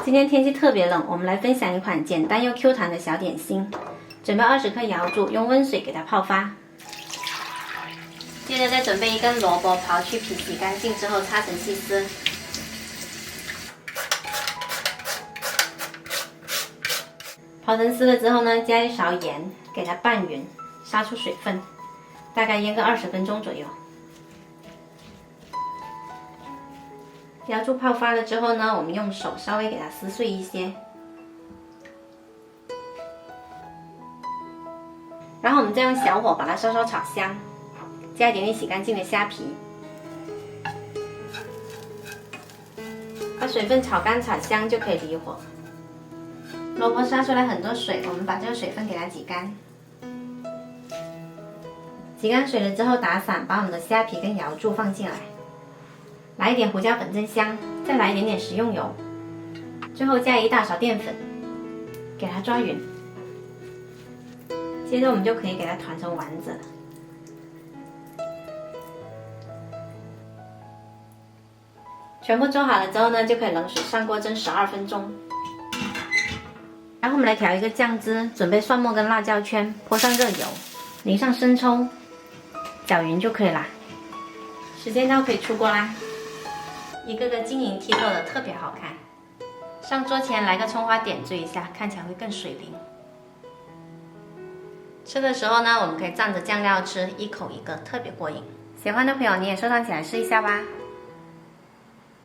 今天天气特别冷，我们来分享一款简单又 Q 弹的小点心。准备20克瑶柱，用温水给它泡发。接着再准备一根萝卜，刨去皮，洗干净之后擦成细丝。刨成丝了之后呢，加一勺盐，给它拌匀，杀出水分，大概腌个20分钟左右。瑶柱泡发了之后呢，我们用手稍微给它撕碎一些，然后我们再用小火把它稍稍炒香，加一点点洗干净的虾皮，把水分炒干炒香就可以离火。萝卜杀出来很多水，我们把这个水分给它挤干。挤干水了之后打散，把我们的虾皮跟瑶柱放进来。来一点胡椒粉增香，再来一点点食用油，最后加1大勺淀粉，给它抓匀。接着我们就可以给它团成丸子了。全部做好了之后呢，就可以冷水上锅蒸12分钟。然后我们来调一个酱汁，准备蒜末跟辣椒圈，泼上热油，淋上生抽，搅匀就可以啦。时间到可以出锅啦。一个个晶莹剔透的，特别好看。上桌前来个葱花点缀一下，看起来会更水灵。吃的时候呢，我们可以蘸着酱料吃，一口一个，特别过瘾。喜欢的朋友你也收藏起来试一下吧。